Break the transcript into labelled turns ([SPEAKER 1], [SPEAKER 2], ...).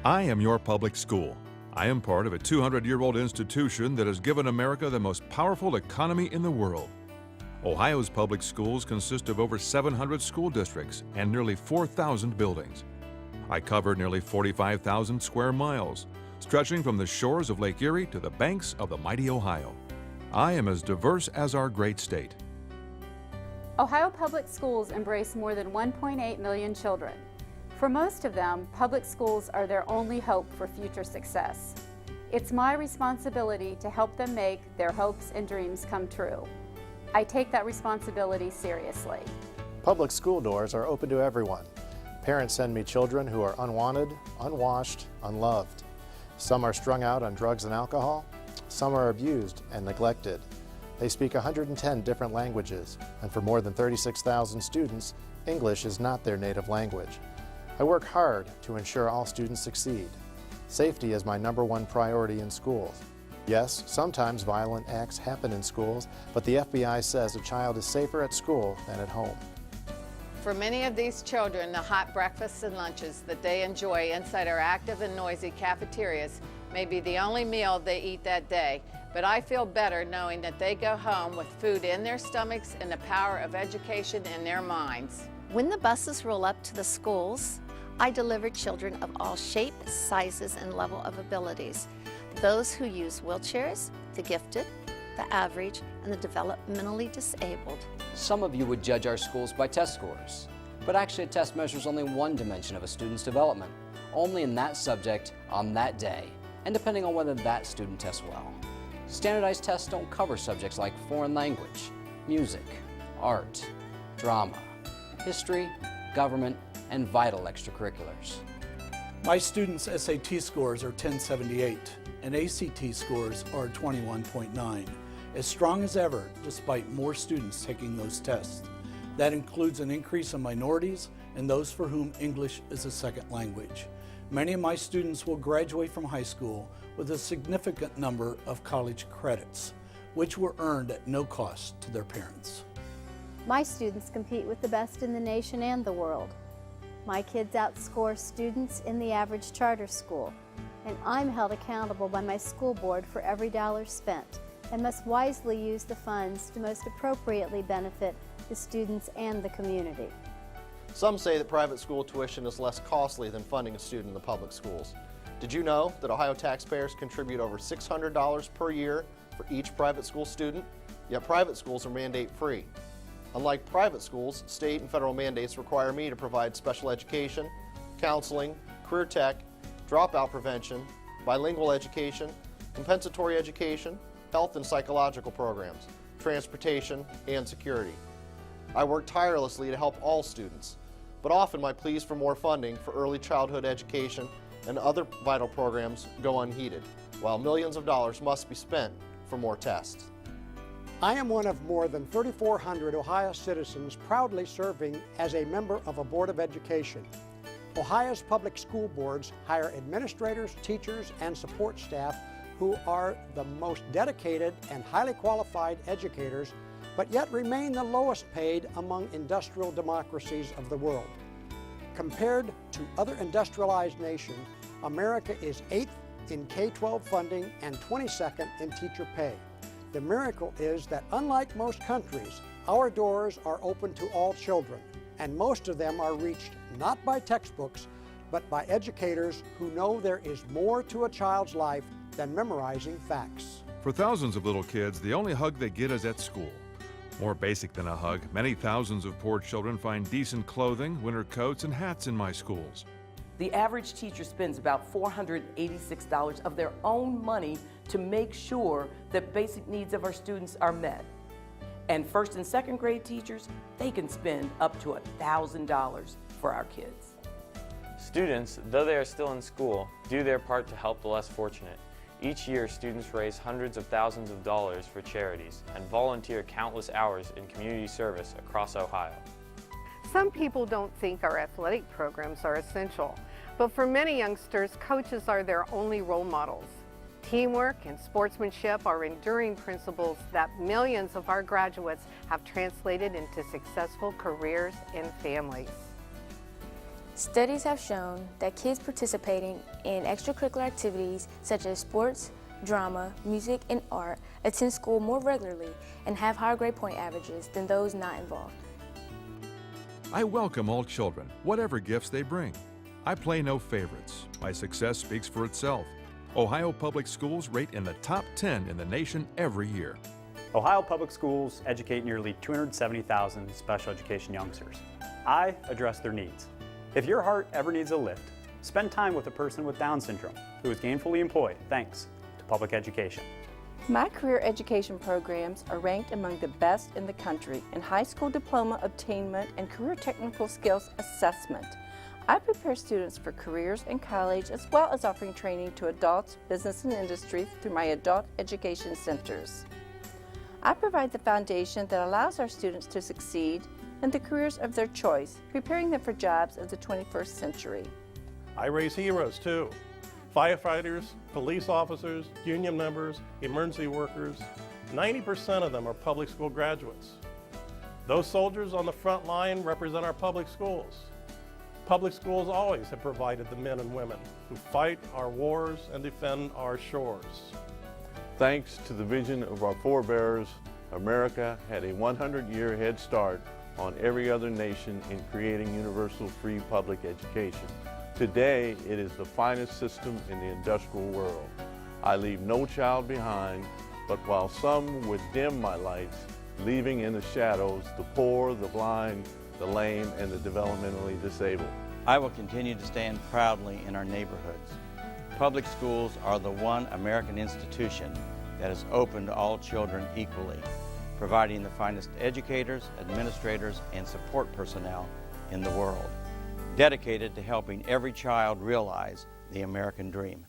[SPEAKER 1] I am your public school. I am part of a 200-year-old institution that has given America the most powerful economy in the world. Ohio's public schools consist of over 700 school districts and nearly 4,000 buildings. I cover nearly 45,000 square miles, stretching from the shores of Lake Erie to the banks of the mighty Ohio. I am as diverse as our great state.
[SPEAKER 2] Ohio public schools embrace more than 1.8 million children. For most of them, public schools are their only hope for future success. It's my responsibility to help them make their hopes and dreams come true. I take that responsibility seriously.
[SPEAKER 3] Public school doors are open to everyone. Parents send me children who are unwanted, unwashed, unloved. Some are strung out on drugs and alcohol. Some are abused and neglected. They speak 110 different languages, and for more than 36,000 students, English is not their native language. I work hard to ensure all students succeed. Safety is my #1 priority in schools. Yes, sometimes violent acts happen in schools, but the FBI says a child is safer at school than at home.
[SPEAKER 4] For many of these children, the hot breakfasts and lunches that they enjoy inside our active and noisy cafeterias may be the only meal they eat that day, but I feel better knowing that they go home with food in their stomachs and the power of education in their minds.
[SPEAKER 5] When the buses roll up to the schools, I deliver children of all shapes, sizes, and level of abilities. Those who use wheelchairs, the gifted, the average, and the developmentally disabled.
[SPEAKER 6] Some of you would judge our schools by test scores, but actually a test measures only one dimension of a student's development, only in that subject on that day, and depending on whether that student tests well. Standardized tests don't cover subjects like foreign language, music, art, drama, history, government, and vital extracurriculars.
[SPEAKER 7] My students' SAT scores are 1078 and ACT scores are 21.9, as strong as ever despite more students taking those tests. That includes an increase in minorities and those for whom English is a second language. Many of my students will graduate from high school with a significant number of college credits, which were earned at no cost to their parents.
[SPEAKER 8] My students compete with the best in the nation and the world. My kids outscore students in the average charter school, and I'm held accountable by my school board for every dollar spent, and must wisely use the funds to most appropriately benefit the students and the community.
[SPEAKER 9] Some say that private school tuition is less costly than funding a student in the public schools. Did you know that Ohio taxpayers contribute over $600 per year for each private school student? Yet private schools are mandate-free. Unlike private schools, state and federal mandates require me to provide special education, counseling, career tech, dropout prevention, bilingual education, compensatory education, health and psychological programs, transportation, and security. I work tirelessly to help all students, but often my pleas for more funding for early childhood education and other vital programs go unheeded, while millions of dollars must be spent for more tests.
[SPEAKER 10] I am one of more than 3,400 Ohio citizens proudly serving as a member of a Board of Education. Ohio's public school boards hire administrators, teachers, and support staff who are the most dedicated and highly qualified educators, but yet remain the lowest paid among industrial democracies of the world. Compared to other industrialized nations, America is 8th in K-12 funding and 22nd in teacher pay. The miracle is that unlike most countries, our doors are open to all children, and most of them are reached not by textbooks, but by educators who know there is more to a child's life than memorizing facts.
[SPEAKER 1] For thousands of little kids, the only hug they get is at school. More basic than a hug, many thousands of poor children find decent clothing, winter coats, and hats in my schools.
[SPEAKER 11] The average teacher spends about $486 of their own money to make sure that basic needs of our students are met. And first and second grade teachers, they can spend up to $1,000 for our kids.
[SPEAKER 12] Students, though they are still in school, do their part to help the less fortunate. Each year, students raise hundreds of thousands of dollars for charities and volunteer countless hours in community service across Ohio.
[SPEAKER 13] Some people don't think our athletic programs are essential, but for many youngsters, coaches are their only role models. Teamwork and sportsmanship are enduring principles that millions of our graduates have translated into successful careers and families.
[SPEAKER 14] Studies have shown that kids participating in extracurricular activities such as sports, drama, music, and art attend school more regularly and have higher grade point averages than those not involved.
[SPEAKER 1] I welcome all children, whatever gifts they bring. I play no favorites. My success speaks for itself. Ohio Public Schools rate in the top 10 in the nation every year.
[SPEAKER 15] Ohio Public Schools educate nearly 270,000 special education youngsters. I address their needs. If your heart ever needs a lift, spend time with a person with Down syndrome who is gainfully employed thanks to public education.
[SPEAKER 16] My career education programs are ranked among the best in the country in high school diploma attainment and career technical skills assessment. I prepare students for careers in college as well as offering training to adults, business, and industry through my adult education centers. I provide the foundation that allows our students to succeed in the careers of their choice, preparing them for jobs of the 21st century.
[SPEAKER 17] I raise heroes too. Firefighters, police officers, union members, emergency workers, 90% of them are public school graduates. Those soldiers on the front line represent our public schools. Public schools always have provided the men and women who fight our wars and defend our shores.
[SPEAKER 18] Thanks to the vision of our forebears, America had a 100-year head start on every other nation in creating universal free public education. Today, it is the finest system in the industrial world. I leave no child behind, but while some would dim my lights, leaving in the shadows the poor, the blind, the lame, and the developmentally disabled.
[SPEAKER 19] I will continue to stand proudly in our neighborhoods. Public schools are the one American institution that is open to all children equally, providing the finest educators, administrators, and support personnel in the world, dedicated to helping every child realize the American dream.